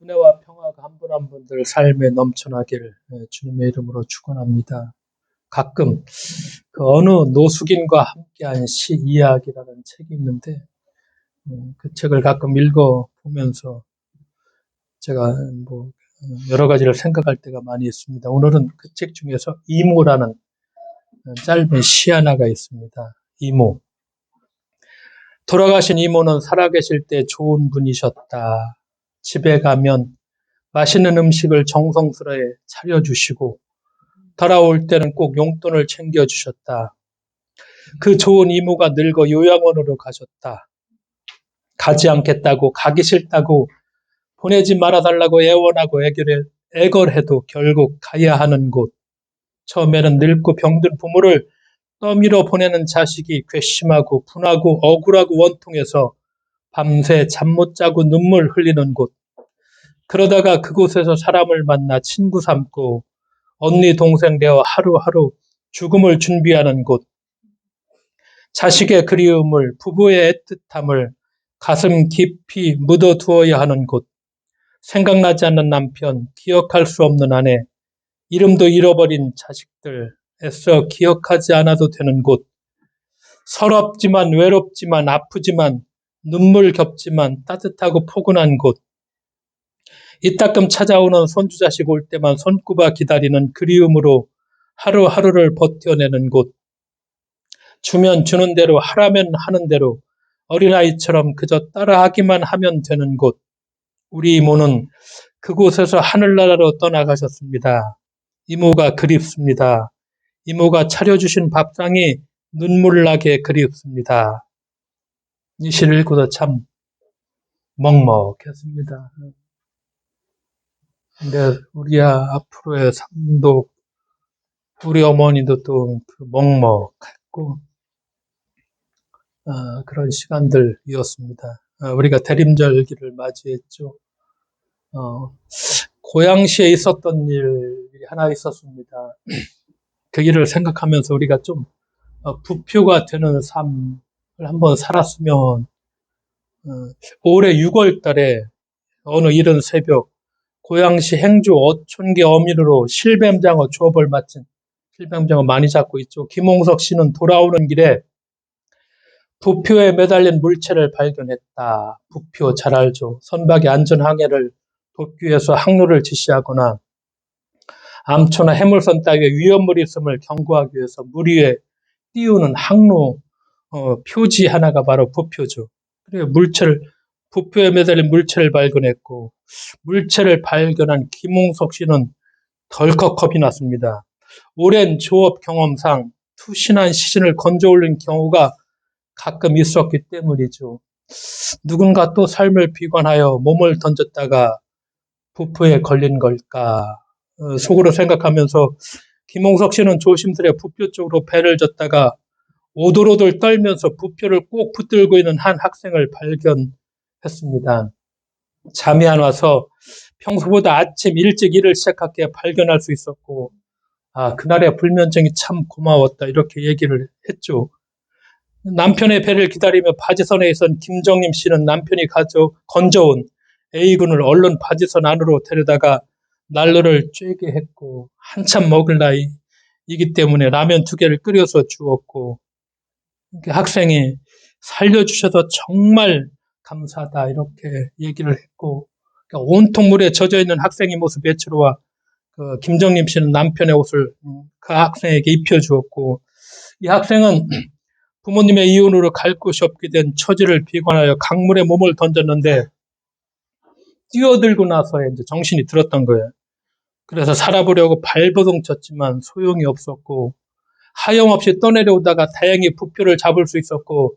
은혜와 평화가 한 분 한 분들 삶에 넘쳐나기를 주님의 이름으로 축원합니다. 가끔 그 어느 노숙인과 함께한 시 이야기라는 책이 있는데 그 책을 가끔 읽어보면서 제가 여러 가지를 생각할 때가 많이 있습니다. 오늘은 그 책 중에서 이모라는 짧은 시 하나가 있습니다. 이모. 돌아가신 이모는 살아계실 때 좋은 분이셨다. 집에 가면 맛있는 음식을 정성스레 차려주시고 돌아올 때는 꼭 용돈을 챙겨주셨다. 그 좋은 이모가 늙어 요양원으로 가셨다. 가지 않겠다고, 가기 싫다고, 보내지 말아달라고 애원하고 애걸해도 결국 가야 하는 곳. 처음에는 늙고 병든 부모를 떠밀어 보내는 자식이 괘씸하고 분하고 억울하고 원통해서 밤새 잠 못 자고 눈물 흘리는 곳. 그러다가 그곳에서 사람을 만나 친구 삼고 언니 동생 되어 하루하루 죽음을 준비하는 곳. 자식의 그리움을, 부부의 애틋함을 가슴 깊이 묻어두어야 하는 곳. 생각나지 않는 남편, 기억할 수 없는 아내, 이름도 잃어버린 자식들, 애써 기억하지 않아도 되는 곳. 서럽지만 외롭지만 아프지만 눈물 겹지만 따뜻하고 포근한 곳. 이따금 찾아오는 손주자식 올 때만 손꼽아 기다리는 그리움으로 하루하루를 버텨내는 곳. 주면 주는 대로 하라면 하는 대로 어린아이처럼 그저 따라하기만 하면 되는 곳. 우리 이모는 그곳에서 하늘나라로 떠나가셨습니다. 이모가 그립습니다. 이모가 차려주신 밥상이 눈물 나게 그립습니다. 이 시를 읽고도 참 먹먹했습니다. 근데 우리 앞으로의 삶도 우리 어머니도 또 먹먹했고 그런 시간들이었습니다. 우리가 대림절기를 맞이했죠. 고양시에 있었던 일이 하나 있었습니다. 그 일을 생각하면서 우리가 좀 부표가 되는 삶을 한번 살았으면 올해 6월 달에 어느 이른 새벽 고양시 행주 어촌계 어민으로 실뱀장어 조업을 마친 실뱀장어 많이 잡고 있죠. 김홍석 씨는 돌아오는 길에 부표에 매달린 물체를 발견했다. 부표 잘 알죠. 선박의 안전항해를 돕기 위해서 항로를 지시하거나 암초나 해물선 따위에 위험물이 있음을 경고하기 위해서 물 위에 띄우는 항로 표지 하나가 바로 부표죠. 그리고 부표에 매달린 물체를 발견했고 물체를 발견한 김홍석 씨는 덜컥 겁이 났습니다. 오랜 조업 경험상 투신한 시신을 건져 올린 경우가 가끔 있었기 때문이죠. 누군가 또 삶을 비관하여 몸을 던졌다가 부표에 걸린 걸까? 속으로 생각하면서 김홍석 씨는 조심스레 부표 쪽으로 배를 젓다가 오돌오돌 떨면서 부표를 꼭 붙들고 있는 한 학생을 발견했습니다. 잠이 안 와서 평소보다 아침 일찍 일을 시작하기에 발견할 수 있었고 그날의 불면증이 참 고마웠다 이렇게 얘기를 했죠. 남편의 배를 기다리며 바지선에 있던 김정림 씨는 남편이 건져온 A군을 얼른 바지선 안으로 데려다가 난로를 쬐게 했고 한참 먹을 나이이기 때문에 라면 2개를 끓여서 주었고 학생이 살려주셔서 정말 감사하다 이렇게 얘기를 했고 온통 물에 젖어있는 학생의 모습 배추로와 김정림 씨는 남편의 옷을 그 학생에게 입혀주었고 이 학생은 부모님의 이혼으로 갈 곳이 없게 된 처지를 비관하여 강물에 몸을 던졌는데 뛰어들고 나서 이제 정신이 들었던 거예요. 그래서 살아보려고 발버둥 쳤지만 소용이 없었고 하염없이 떠내려오다가 다행히 부표를 잡을 수 있었고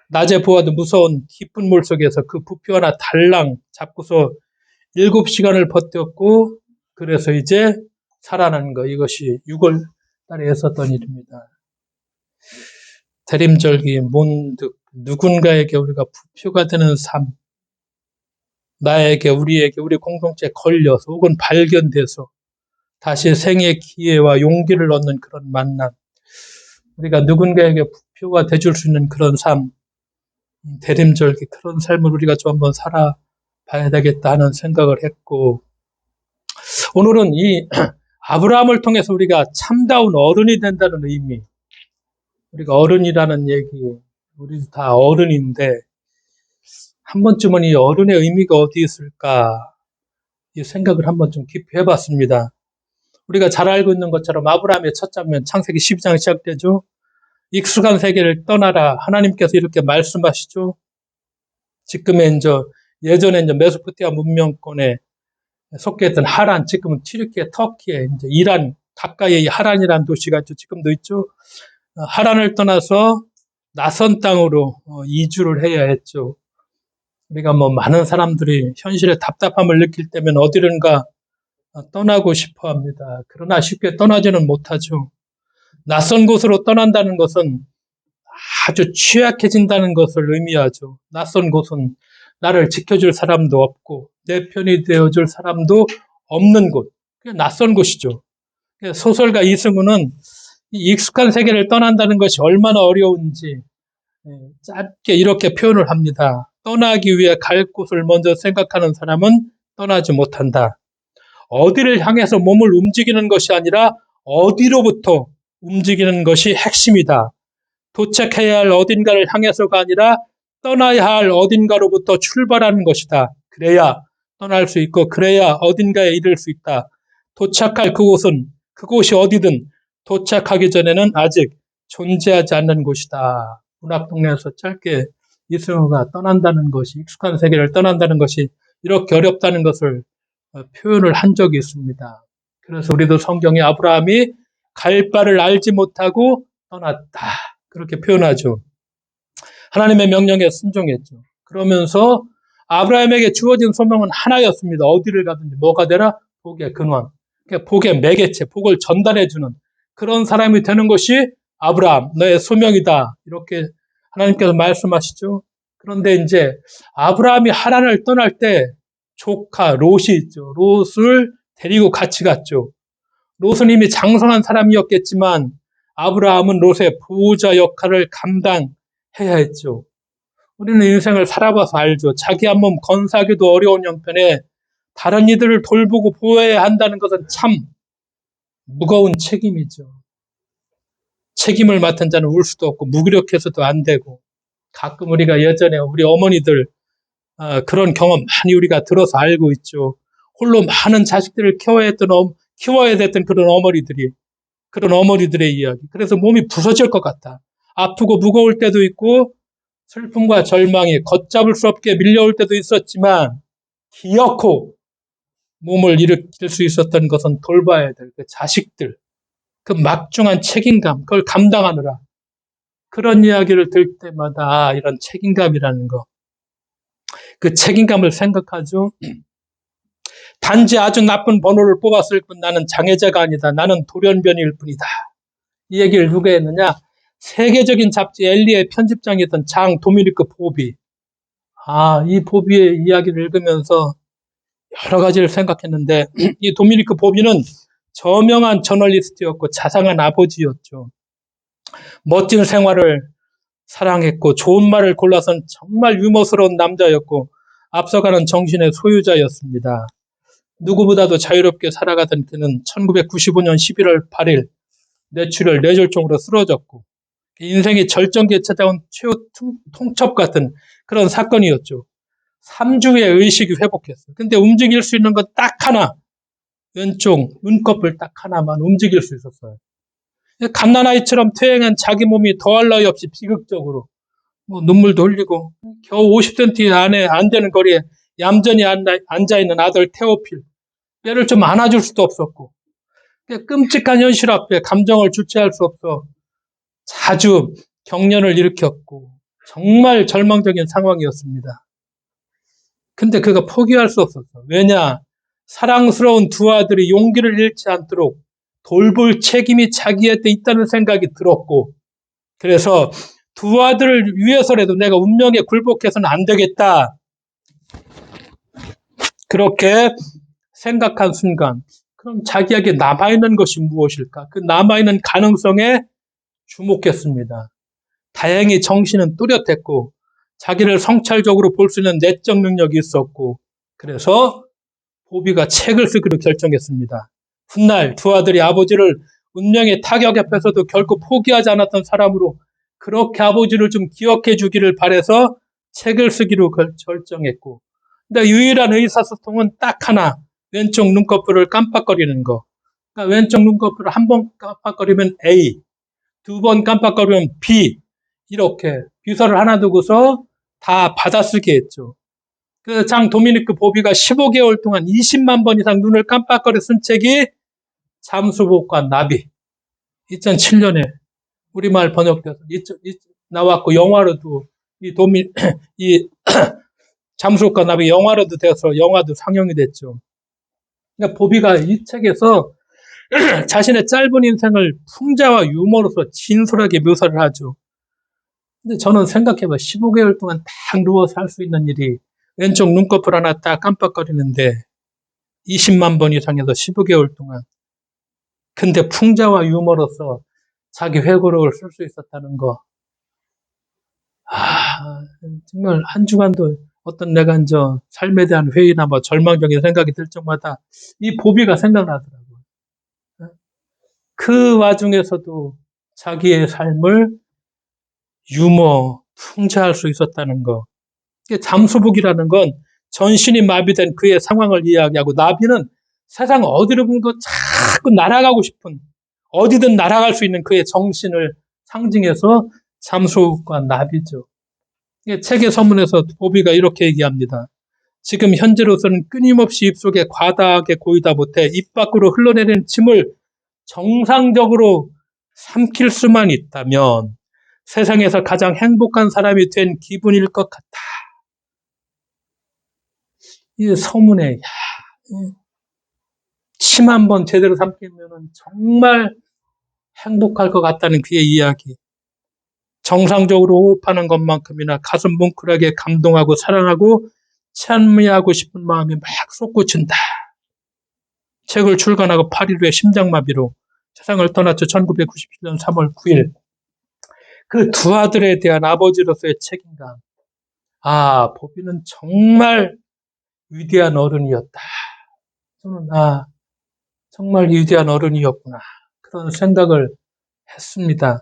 낮에 보아도 무서운 깊은 물속에서 그 부표 하나 달랑 잡고서 7시간을 버텼고 그래서 이제 살아난 거 이것이 6월 달에 있었던 일입니다. 대림절기 문득 누군가에게 우리가 부표가 되는 삶 나에게 우리에게 우리 공동체에 걸려서 혹은 발견돼서 다시 생의 기회와 용기를 얻는 그런 만남 우리가 누군가에게 부표가 돼줄 수 있는 그런 삶 대림절기 그런 삶을 우리가 좀 한번 살아보면 봐야 되겠다 하는 생각을 했고, 오늘은 이 아브라함을 통해서 우리가 참다운 어른이 된다는 의미, 우리가 어른이라는 얘기, 우리 다 어른인데 한 번쯤은 이 어른의 의미가 어디 있을까 이 생각을 한번 좀 깊이 해봤습니다. 우리가 잘 알고 있는 것처럼 아브라함의 첫 장면 창세기 12장 시작되죠. 익숙한 세계를 떠나라 하나님께서 이렇게 말씀하시죠. 지금의 예전에 메소포타미아 문명권에 속해 있던 하란, 지금은 튀르키예, 터키에 이란 가까이에 하란이라는 도시가 있죠. 지금도 있죠. 하란을 떠나서 낯선 땅으로 이주를 해야 했죠. 우리가 많은 사람들이 현실에 답답함을 느낄 때면 어디론가 떠나고 싶어 합니다. 그러나 쉽게 떠나지는 못하죠. 낯선 곳으로 떠난다는 것은 아주 취약해진다는 것을 의미하죠. 낯선 곳은 나를 지켜줄 사람도 없고 내 편이 되어줄 사람도 없는 곳. 그게 낯선 곳이죠. 소설가 이승우는 이 익숙한 세계를 떠난다는 것이 얼마나 어려운지 짧게 이렇게 표현을 합니다. 떠나기 위해 갈 곳을 먼저 생각하는 사람은 떠나지 못한다. 어디를 향해서 몸을 움직이는 것이 아니라 어디로부터 움직이는 것이 핵심이다. 도착해야 할 어딘가를 향해서가 아니라 떠나야 할 어딘가로부터 출발하는 것이다. 그래야 떠날 수 있고 그래야 어딘가에 이를 수 있다. 도착할 그곳이 어디든 도착하기 전에는 아직 존재하지 않는 곳이다. 문학동네에서 짧게 이승우가 떠난다는 것이, 익숙한 세계를 떠난다는 것이 이렇게 어렵다는 것을 표현을 한 적이 있습니다. 그래서 우리도 성경에 아브라함이 갈 바를 알지 못하고 떠났다. 그렇게 표현하죠. 하나님의 명령에 순종했죠. 그러면서 아브라함에게 주어진 소명은 하나였습니다. 어디를 가든지 뭐가 되라? 복의 근원. 그러니까 복의 매개체, 복을 전달해주는 그런 사람이 되는 것이 아브라함, 너의 소명이다. 이렇게 하나님께서 말씀하시죠. 그런데 아브라함이 하란을 떠날 때 조카 롯이 있죠. 롯을 데리고 같이 갔죠. 롯은 이미 장성한 사람이었겠지만 아브라함은 롯의 보호자 역할을 감당해야 했죠. 우리는 인생을 살아봐서 알죠. 자기 한 몸 건사하기도 어려운 형편에 다른 이들을 돌보고 보호해야 한다는 것은 참 무거운 책임이죠. 책임을 맡은 자는 울 수도 없고 무기력해서도 안 되고, 가끔 우리가 예전에 우리 어머니들 그런 경험 많이 우리가 들어서 알고 있죠. 홀로 많은 자식들을 키워야 됐던 그런 어머니들의 이야기. 그래서 몸이 부서질 것 같아. 아프고 무거울 때도 있고 슬픔과 절망이 걷잡을 수 없게 밀려올 때도 있었지만 기어코 몸을 일으킬 수 있었던 것은 돌봐야 될 그 자식들, 그 막중한 책임감, 그걸 감당하느라 그런 이야기를 들 때마다 이런 책임감이라는 거, 그 책임감을 생각하죠. 단지 아주 나쁜 번호를 뽑았을 뿐 나는 장애자가 아니다. 나는 돌연변이일 뿐이다. 이 얘기를 누가 했느냐? 세계적인 잡지 엘리의 편집장이었던 장 도미니크 보비. 이 보비의 이야기를 읽으면서 여러 가지를 생각했는데 이 도미니크 보비는 저명한 저널리스트였고 자상한 아버지였죠. 멋진 생활을 사랑했고 좋은 말을 골라선 정말 유머스러운 남자였고 앞서가는 정신의 소유자였습니다. 누구보다도 자유롭게 살아가던 그는 1995년 11월 8일 뇌출혈 뇌졸중으로 쓰러졌고 인생의 절정기에 찾아온 최후 통첩 같은 그런 사건이었죠. 3주 후에 의식이 회복했어요. 근데 움직일 수 있는 건 딱 하나, 왼쪽 눈꺼풀 딱 하나만 움직일 수 있었어요. 갓난아이처럼 퇴행한 자기 몸이 더할 나위 없이 비극적으로 눈물도 흘리고 겨우 50cm 안에 안 되는 거리에 얌전히 앉아있는 아들 테오필, 얘를 좀 안아줄 수도 없었고 끔찍한 현실 앞에 감정을 주체할 수 없어 자주 경련을 일으켰고 정말 절망적인 상황이었습니다. 근데 그가 포기할 수 없었어. 왜냐? 사랑스러운 두 아들이 용기를 잃지 않도록 돌볼 책임이 자기한테 있다는 생각이 들었고, 그래서 두 아들을 위해서라도 내가 운명에 굴복해서는 안 되겠다. 그렇게 생각한 순간, 그럼 자기에게 남아있는 것이 무엇일까? 그 남아있는 가능성에 주목했습니다. 다행히 정신은 뚜렷했고 자기를 성찰적으로 볼 수 있는 내적 능력이 있었고 그래서 보비가 책을 쓰기로 결정했습니다. 훗날 두 아들이 아버지를 운명의 타격 앞에서도 결코 포기하지 않았던 사람으로 그렇게 아버지를 좀 기억해 주기를 바라서 책을 쓰기로 결정했고, 근데 유일한 의사소통은 딱 하나, 왼쪽 눈꺼풀을 깜빡거리는 거. 그러니까 왼쪽 눈꺼풀을 한 번 깜빡거리면 A, 두 번 깜빡거리면 B, 이렇게 비서를 하나 두고서 다 받아쓰게 했죠. 그 장 도미니크 보비가 15개월 동안 20만 번 이상 눈을 깜빡거려 쓴 책이 잠수복과 나비. 2007년에 우리말 번역돼서 나왔고, 영화로도 이 잠수복과 나비 영화로도 돼서 영화도 상영이 됐죠. 그러니까 보비가 이 책에서 자신의 짧은 인생을 풍자와 유머로서 진솔하게 묘사를 하죠. 근데 저는 생각해봐. 15개월 동안 딱 누워서 할 수 있는 일이 왼쪽 눈꺼풀 하나 딱 깜빡거리는데 20만 번 이상해서 15개월 동안. 근데 풍자와 유머로서 자기 회고록을 쓸 수 있었다는 거. 정말 한 주간도 어떤 내가 이제 삶에 대한 회의나 뭐 절망적인 생각이 들 때마다 이 보비가 생각나더라고요. 그 와중에서도 자기의 삶을 유머, 풍자할 수 있었다는 거. 잠수복이라는 건 전신이 마비된 그의 상황을 이야기하고, 나비는 세상 어디를 보고 자꾸 날아가고 싶은, 어디든 날아갈 수 있는 그의 정신을 상징해서 잠수복과 나비죠. 책의 서문에서 보비가 이렇게 얘기합니다. 지금 현재로서는 끊임없이 입속에 과다하게 고이다 못해 입 밖으로 흘러내리는 침을 정상적으로 삼킬 수만 있다면 세상에서 가장 행복한 사람이 된 기분일 것 같아. 이 서문에 침 한 번 제대로 삼키면 정말 행복할 것 같다는 그의 이야기. 정상적으로 호흡하는 것만큼이나 가슴 뭉클하게 감동하고 사랑하고 찬미하고 싶은 마음이 막 솟구친다. 책을 출간하고 8일 후에 심장마비로 세상을 떠났죠. 1997년 3월 9일. 그 두 아들에 대한 아버지로서의 책임감. 보비는 정말 위대한 어른이었다. 저는 정말 위대한 어른이었구나. 그런 생각을 했습니다.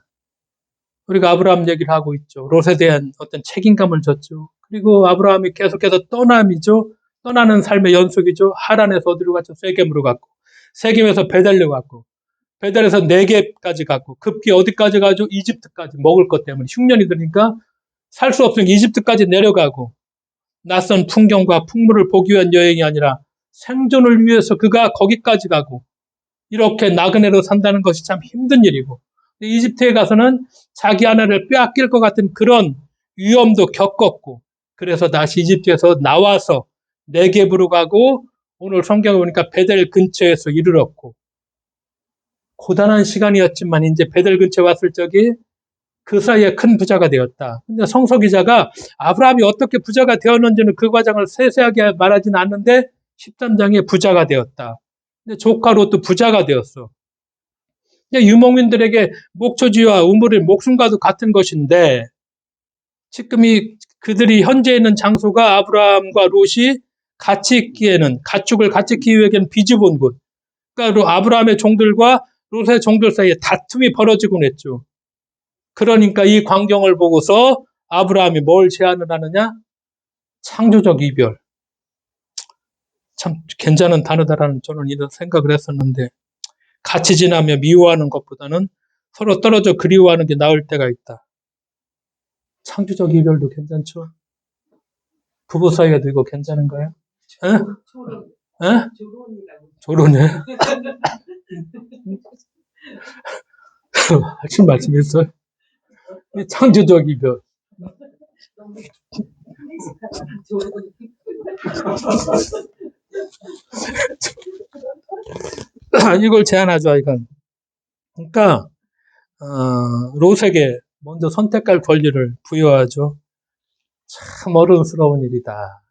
우리가 아브라함 얘기를 하고 있죠. 롯에 대한 어떤 책임감을 졌죠. 그리고 아브라함이 계속해서 떠남이죠. 떠나는 삶의 연속이죠. 하란에서 어디로 갔죠? 세겜으로 갔고, 세겜에서 베델로 갔고, 베델에서 네겝까지 갔고, 급기 어디까지 가죠? 이집트까지. 먹을 것 때문에 흉년이 드니까 살 수 없으니까 이집트까지 내려가고, 낯선 풍경과 풍물을 보기 위한 여행이 아니라 생존을 위해서 그가 거기까지 가고, 이렇게 나그네로 산다는 것이 참 힘든 일이고, 이집트에 가서는 자기 아내를 빼앗길 것 같은 그런 위험도 겪었고, 그래서 다시 이집트에서 나와서 네겝으로 가고, 오늘 성경에 보니까 베델 근처에서 이르렀고, 고단한 시간이었지만 이제 베델 근처에 왔을 적에 그 사이에 큰 부자가 되었다. 근데 성서 기자가 아브라함이 어떻게 부자가 되었는지는 그 과정을 세세하게 말하지는 않는데 13장에 부자가 되었다. 근데 조카 롯도 부자가 되었어. 유목민들에게 목초지와 우물의 목숨과도 같은 것인데, 지금 그들이 현재 있는 장소가 아브라함과 롯이 같이 있기에는, 가축을 같이 키우기에는 비좁은 곳. 그러니까 아브라함의 종들과 롯의 종들 사이에 다툼이 벌어지곤 했죠. 그러니까 이 광경을 보고서 아브라함이 뭘 제안을 하느냐? 창조적 이별. 참 괜찮은 단어다라는 저는 이런 생각을 했었는데, 같이 지나며 미워하는 것보다는 서로 떨어져 그리워하는 게 나을 때가 있다. 창조적 이별도 괜찮죠? 부부 사이에도 이거 괜찮은가요? 에? 조론이요? 하신 말씀 있어요? 창조적 이별. 이걸 제안하죠, 이건. 그러니까 롯에게 먼저 선택할 권리를 부여하죠. 참 어른스러운 일이다.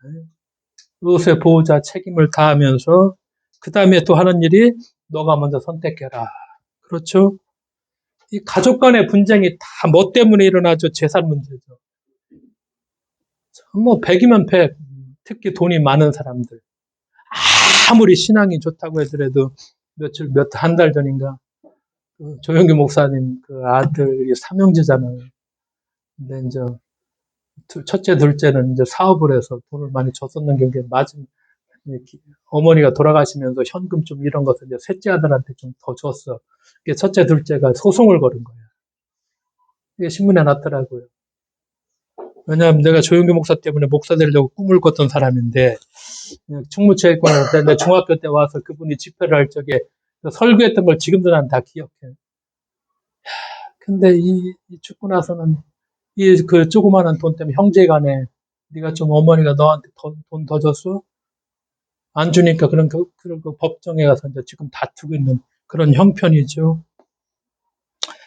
롯의 보호자 책임을 다하면서 그 다음에 또 하는 일이 너가 먼저 선택해라. 그렇죠? 이 가족 간의 분쟁이 다 뭐 때문에 일어나죠? 재산 문제죠. 뭐 100이면 100. 특히 돈이 많은 사람들. 아무리 신앙이 좋다고 하더라도 한 달 전인가 그 조영기 목사님 그 아들이 삼형제잖아요. 근데 이제 첫째, 둘째는 이제 사업을 해서 돈을 많이 줬었는 게 맞은 어머니가 돌아가시면서 현금 좀 이런 것을 이제 셋째 아들한테 좀 더 줬어. 이게 첫째, 둘째가 소송을 걸은 거야. 이게 신문에 났더라고요. 왜냐하면 내가 조영기 목사 때문에 목사 되려고 꿈을 꿨던 사람인데 충무체육관에 내 중학교 때 와서 그분이 집회를 할 적에 설교했던 걸 지금도 난 다 기억해. 근데 죽고 나서는 이 그 조그마한 돈 때문에 형제간에 네가 좀 어머니가 너한테 돈 더 줬어? 안 주니까 그런 그 법정에 가서 이제 지금 다투고 있는 그런 형편이죠.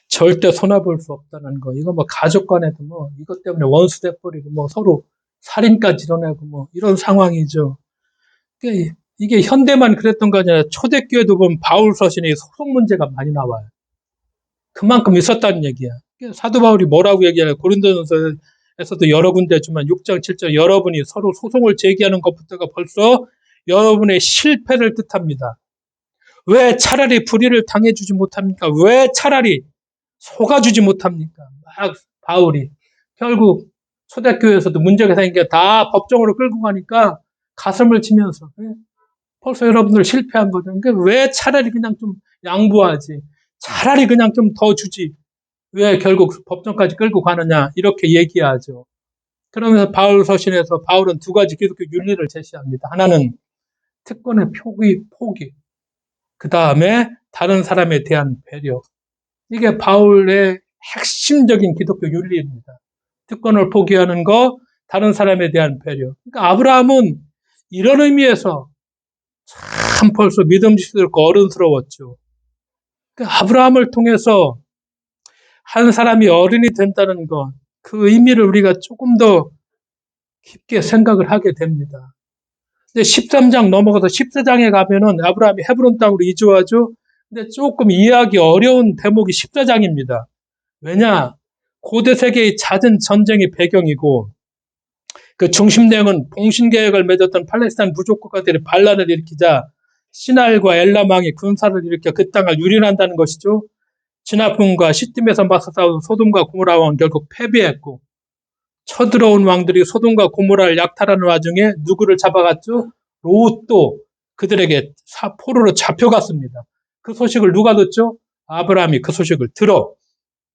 절대 손해볼 수 없다는 거. 이거 뭐 가족 간에도 뭐 이것 때문에 원수 돼버리고 뭐 서로 살인까지 일어나고 뭐 이런 상황이죠. 이게 현대만 그랬던 거 아니라 초대교회도 보면 바울 서신에 소송 문제가 많이 나와요. 그만큼 있었다는 얘기야. 사도 바울이 뭐라고 얘기하냐. 고린도전서에서도 여러 군데 주만 6장, 7장 여러분이 서로 소송을 제기하는 것부터가 벌써 여러분의 실패를 뜻합니다. 왜 차라리 불의를 당해주지 못합니까? 왜 차라리 속아주지 못합니까? 막 바울이 결국 초대교회에서도 문제가 생긴 게 다 법정으로 끌고 가니까 가슴을 치면서 벌써 여러분들 실패한 거죠. 그러니까 왜 차라리 그냥 좀 양보하지? 차라리 그냥 좀 더 주지. 왜 결국 법정까지 끌고 가느냐? 이렇게 얘기하죠. 그러면서 바울 서신에서 바울은 두 가지 기독교 윤리를 제시합니다. 하나는 특권의 포기. 그 다음에 다른 사람에 대한 배려. 이게 바울의 핵심적인 기독교 윤리입니다. 특권을 포기하는 거, 다른 사람에 대한 배려. 그러니까 아브라함은 이런 의미에서 참 벌써 믿음직스럽고 어른스러웠죠. 그러니까 아브라함을 통해서 한 사람이 어른이 된다는 것, 그 의미를 우리가 조금 더 깊게 생각을 하게 됩니다. 근데 13장 넘어가서 14장에 가면은 아브라함이 헤브론 땅으로 이주하죠. 근데 조금 이해하기 어려운 대목이 14장입니다. 왜냐? 고대 세계의 잦은 전쟁이 배경이고 그 중심 내용은 봉신 계획을 맺었던 팔레스타인 부족 국가들이 반란을 일으키자 시날과 엘람왕이 군사를 일으켜 그 땅을 유린한다는 것이죠. 진압군과 시딤에서 맞서 싸운 소돔과 고모라 왕은 결국 패배했고 쳐들어온 왕들이 소돔과 고모라를 약탈하는 와중에 누구를 잡아갔죠? 롯도 그들에게 포로로 잡혀갔습니다. 그 소식을 누가 듣죠? 아브라함이 그 소식을 들어.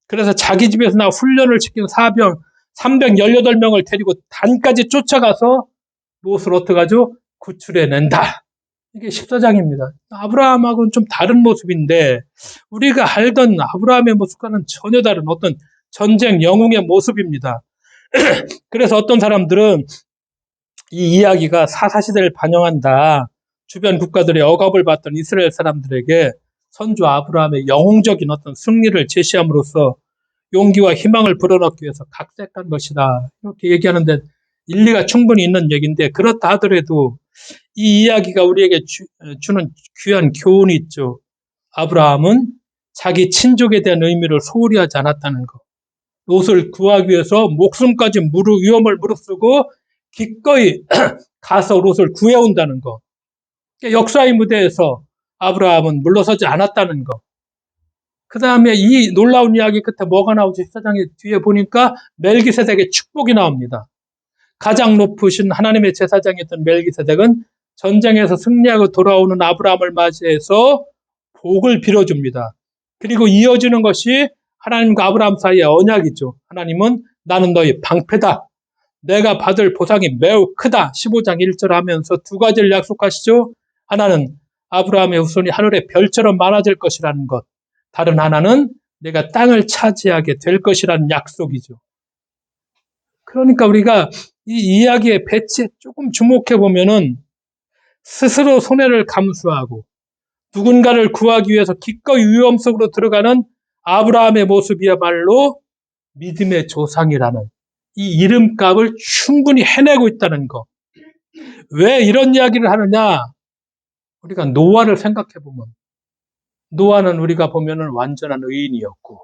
그래서 자기 집에서 나 훈련을 시킨 사병 318명을 데리고 단까지 쫓아가서 롯을 어떻게 하죠? 구출해낸다. 이게 14장입니다. 아브라함하고는 좀 다른 모습인데 우리가 알던 아브라함의 모습과는 전혀 다른 어떤 전쟁 영웅의 모습입니다. 그래서 어떤 사람들은 이 이야기가 사사시대를 반영한다. 주변 국가들의 억압을 받던 이스라엘 사람들에게 선조 아브라함의 영웅적인 어떤 승리를 제시함으로써 용기와 희망을 불어넣기 위해서 각색한 것이다. 이렇게 얘기하는데 일리가 충분히 있는 얘기인데 그렇다 하더라도 이 이야기가 우리에게 주는 귀한 교훈이 있죠. 아브라함은 자기 친족에 대한 의미를 소홀히 하지 않았다는 것. 롯을 구하기 위해서 목숨까지 위험을 무릅쓰고 기꺼이 가서 롯을 구해온다는 것. 역사의 무대에서 아브라함은 물러서지 않았다는 것. 그 다음에 이 놀라운 이야기 끝에 뭐가 나오지? 14장의 뒤에 보니까 멜기세덱의 축복이 나옵니다. 가장 높으신 하나님의 제사장이었던 멜기세덱은 전쟁에서 승리하고 돌아오는 아브라함을 맞이해서 복을 빌어줍니다. 그리고 이어지는 것이 하나님과 아브라함 사이의 언약이죠. 하나님은 나는 너희 방패다. 내가 받을 보상이 매우 크다. 15장 1절 하면서 두 가지를 약속하시죠. 하나는 아브라함의 후손이 하늘의 별처럼 많아질 것이라는 것. 다른 하나는 내가 땅을 차지하게 될 것이라는 약속이죠. 그러니까 우리가 이 이야기의 배치에 조금 주목해 보면은 스스로 손해를 감수하고 누군가를 구하기 위해서 기꺼이 위험 속으로 들어가는 아브라함의 모습이야말로 믿음의 조상이라는 이 이름값을 충분히 해내고 있다는 것. 왜 이런 이야기를 하느냐? 우리가 노아를 생각해 보면 노아는 우리가 보면은 완전한 의인이었고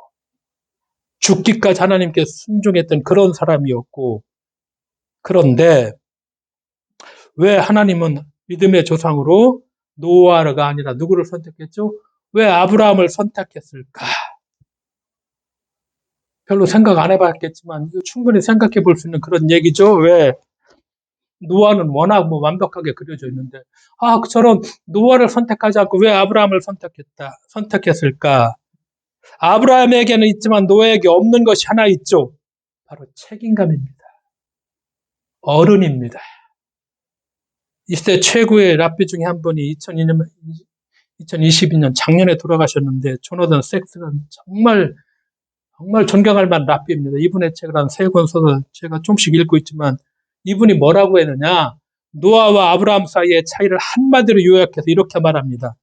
죽기까지 하나님께 순종했던 그런 사람이었고 그런데 왜 하나님은 믿음의 조상으로 노아가 아니라 누구를 선택했죠? 왜 아브라함을 선택했을까? 별로 생각 안 해봤겠지만 충분히 생각해 볼 수 있는 그런 얘기죠. 왜? 노아는 워낙 완벽하게 그려져 있는데, 저런 노아를 선택하지 않고 왜 아브라함을 선택했을까? 아브라함에게는 있지만 노아에게 없는 것이 하나 있죠. 바로 책임감입니다. 어른입니다. 이 시대 최고의 랍비 중에 한 분이 2022년 작년에 돌아가셨는데, 조나단 섹스는 정말 존경할 만한 랍비입니다. 이분의 책을 한 3권 써서 제가 조금씩 읽고 있지만, 이분이 뭐라고 했느냐? 노아와 아브라함 사이의 차이를 한마디로 요약해서 이렇게 말합니다.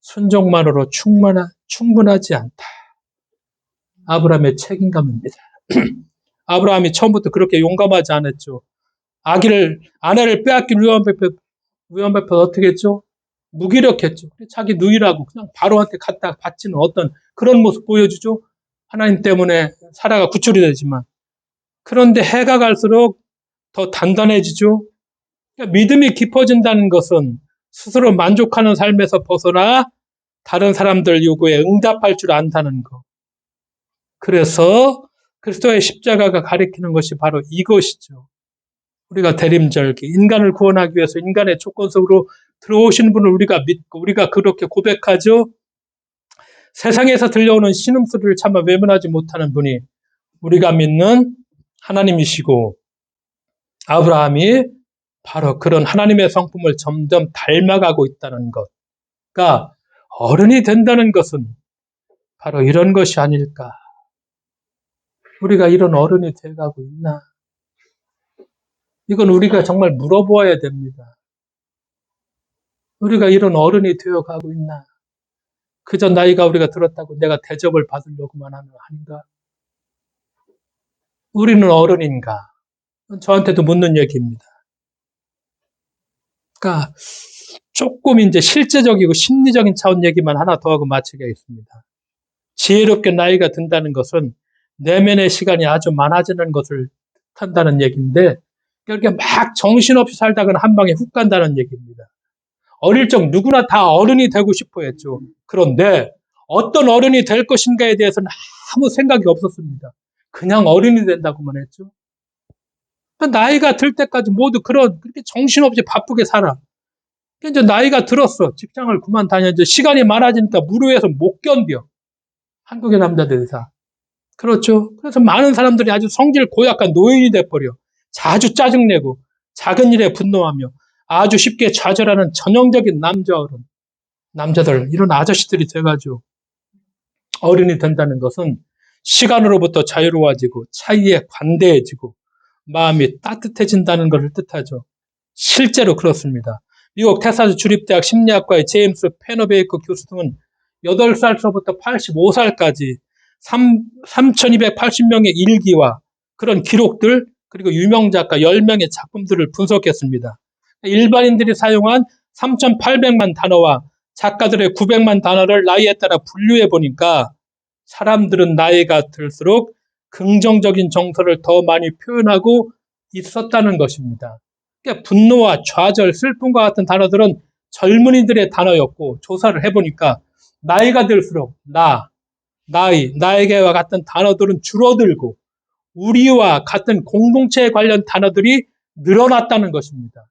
순종만으로 충분하지 않다. 아브라함의 책임감입니다. 아브라함이 처음부터 그렇게 용감하지 않았죠. 아내를 빼앗길 위험 앞에 어떻게 했죠? 무기력했죠. 자기 누이라고 그냥 바로한테 갖다 바치는 어떤 그런 모습 보여주죠. 하나님 때문에 사라가 구출이 되지만. 그런데 해가 갈수록 더 단단해지죠. 그러니까 믿음이 깊어진다는 것은 스스로 만족하는 삶에서 벗어나 다른 사람들 요구에 응답할 줄 안다는 것. 그래서 그리스도의 십자가가 가리키는 것이 바로 이것이죠. 우리가 대림절기, 인간을 구원하기 위해서 인간의 조건 속으로 들어오신 분을 우리가 믿고 우리가 그렇게 고백하죠. 세상에서 들려오는 신음소리를 차마 외면하지 못하는 분이 우리가 믿는 하나님이시고, 아브라함이 바로 그런 하나님의 성품을 점점 닮아가고 있다는 것. 그러니까 어른이 된다는 것은 바로 이런 것이 아닐까. 우리가 이런 어른이 돼가고 있나? 이건 우리가 정말 물어보아야 됩니다. 우리가 이런 어른이 되어가고 있나? 그저 나이가 우리가 들었다고 내가 대접을 받으려고만 하는 아닌가? 우리는 어른인가? 저한테도 묻는 얘기입니다. 그러니까 조금 이제 실제적이고 심리적인 차원 얘기만 하나 더 하고 마치겠습니다. 지혜롭게 나이가 든다는 것은 내면의 시간이 아주 많아지는 것을 뜻한다는 얘기인데, 이렇게 막 정신없이 살다가는 한 방에 훅 간다는 얘기입니다. 어릴 적 누구나 다 어른이 되고 싶어 했죠. 그런데 어떤 어른이 될 것인가에 대해서는 아무 생각이 없었습니다. 그냥 어른이 된다고만 했죠. 나이가 들 때까지 모두 그렇게 정신없이 바쁘게 살아. 이제 나이가 들었어. 직장을 그만 다녀. 이제 시간이 많아지니까 무료해서 못 견뎌. 한국의 남자들이 다. 그렇죠. 그래서 많은 사람들이 아주 성질 고약한 노인이 돼버려. 아주 짜증내고 작은 일에 분노하며 아주 쉽게 좌절하는 전형적인 남자들, 이런 아저씨들이 돼가지고, 어른이 된다는 것은 시간으로부터 자유로워지고 차이에 관대해지고 마음이 따뜻해진다는 것을 뜻하죠. 실제로 그렇습니다. 미국 텍사스 주립대학 심리학과의 제임스 페너베이커 교수 등은 8살서부터 85살까지 3,280명의 일기와 그런 기록들, 그리고 유명 작가 10명의 작품들을 분석했습니다. 일반인들이 사용한 3,800만 단어와 작가들의 900만 단어를 나이에 따라 분류해 보니까 사람들은 나이가 들수록 긍정적인 정서를 더 많이 표현하고 있었다는 것입니다. 그러니까 분노와 좌절, 슬픔과 같은 단어들은 젊은이들의 단어였고, 조사를 해보니까 나이가 들수록 나에게와 같은 단어들은 줄어들고 우리와 같은 공동체에 관련 단어들이 늘어났다는 것입니다.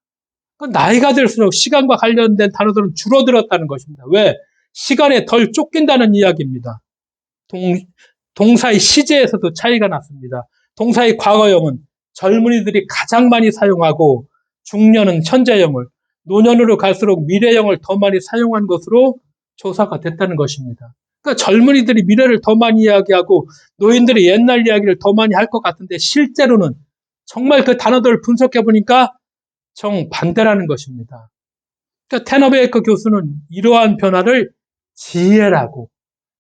나이가 들수록 시간과 관련된 단어들은 줄어들었다는 것입니다. 왜? 시간에 덜 쫓긴다는 이야기입니다. 동사의 시제에서도 차이가 났습니다. 동사의 과거형은 젊은이들이 가장 많이 사용하고, 중년은 현재형을, 노년으로 갈수록 미래형을 더 많이 사용한 것으로 조사가 됐다는 것입니다. 그러니까 젊은이들이 미래를 더 많이 이야기하고 노인들이 옛날 이야기를 더 많이 할 것 같은데, 실제로는 정말 그 단어들을 분석해 보니까 정반대라는 것입니다. 그러니까 테너베이커 교수는 이러한 변화를 지혜라고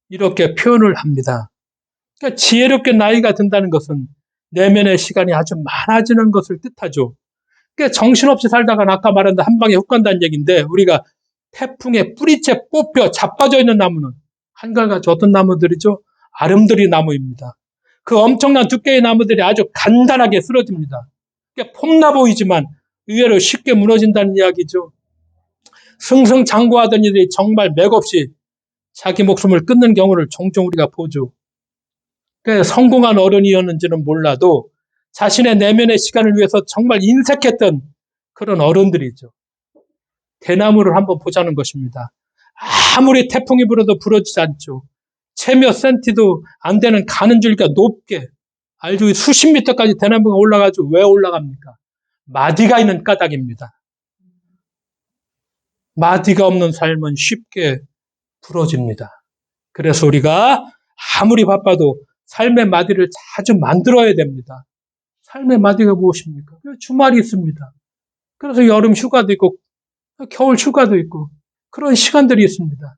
이렇게 표현을 합니다. 그러니까 지혜롭게 나이가 든다는 것은 내면의 시간이 아주 많아지는 것을 뜻하죠. 그러니까 정신없이 살다가 아까 말한 한 방에 훅 간다는 얘기인데, 우리가 태풍에 뿌리채 뽑혀 자빠져 있는 나무는 한결같이 어떤 나무들이죠? 아름드리 나무입니다. 그 엄청난 두께의 나무들이 아주 간단하게 쓰러집니다. 그러니까 폼나 보이지만 의외로 쉽게 무너진다는 이야기죠. 승승장구하던 이들이 정말 맥없이 자기 목숨을 끊는 경우를 종종 우리가 보죠. 성공한 어른이었는지는 몰라도 자신의 내면의 시간을 위해서 정말 인색했던 그런 어른들이죠. 대나무를 한번 보자는 것입니다. 아무리 태풍이 불어도 부러지지 않죠. 채 몇 센티도 안 되는 가는 줄기가 높게, 알죠? 수십 미터까지 대나무가 올라가죠. 왜 올라갑니까? 마디가 있는 까닭입니다. 마디가 없는 삶은 쉽게 부러집니다. 그래서 우리가 아무리 바빠도 삶의 마디를 자주 만들어야 됩니다. 삶의 마디가 무엇입니까? 주말이 있습니다. 그래서 여름 휴가도 있고 겨울 휴가도 있고 그런 시간들이 있습니다.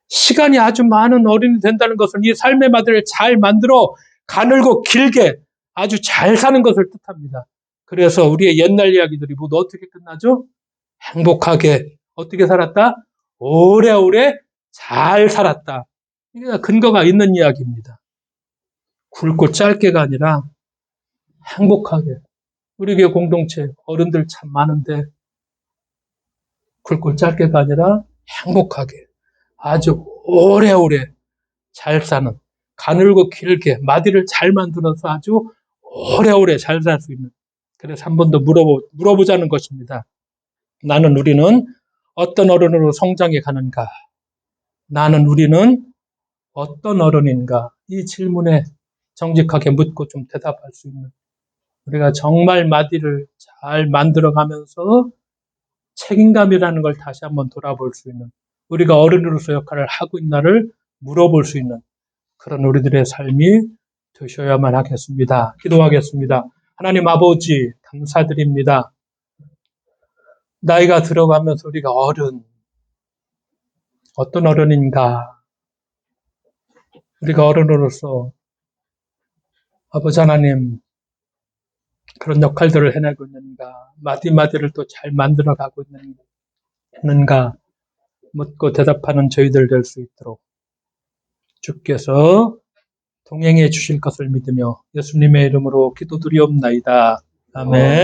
시간이 아주 많은 어른이 된다는 것은 이 삶의 마디를 잘 만들어 가늘고 길게 아주 잘 사는 것을 뜻합니다. 그래서 우리의 옛날 이야기들이 모두 어떻게 끝나죠? 행복하게 어떻게 살았다? 오래오래 잘 살았다. 이게 근거가 있는 이야기입니다. 굵고 짧게가 아니라 행복하게. 우리 교회 공동체 어른들 참 많은데 굵고 짧게가 아니라 행복하게 아주 오래오래 잘 사는 가늘고 길게 마디를 잘 만들어서 아주 오래오래 잘 살 수 있는 그래서 한 번 더 물어보자는 것입니다. 우리는 어떤 어른으로 성장해 가는가? 우리는 어떤 어른인가? 이 질문에 정직하게 묻고 좀 대답할 수 있는 우리가 정말 마디를 잘 만들어가면서 책임감이라는 걸 다시 한번 돌아볼 수 있는 우리가 어른으로서 역할을 하고 있나를 물어볼 수 있는 그런 우리들의 삶이 되셔야만 하겠습니다. 기도하겠습니다. 하나님 아버지 감사드립니다. 나이가 들어가면서 우리가 어떤 어른인가 우리가 어른으로서 아버지 하나님 그런 역할들을 해내고 있는가 마디마디를 또 잘 만들어가고 있는가 묻고 대답하는 저희들 될 수 있도록 주께서 동행해 주실 것을 믿으며 예수님의 이름으로 기도드리옵나이다. 아멘.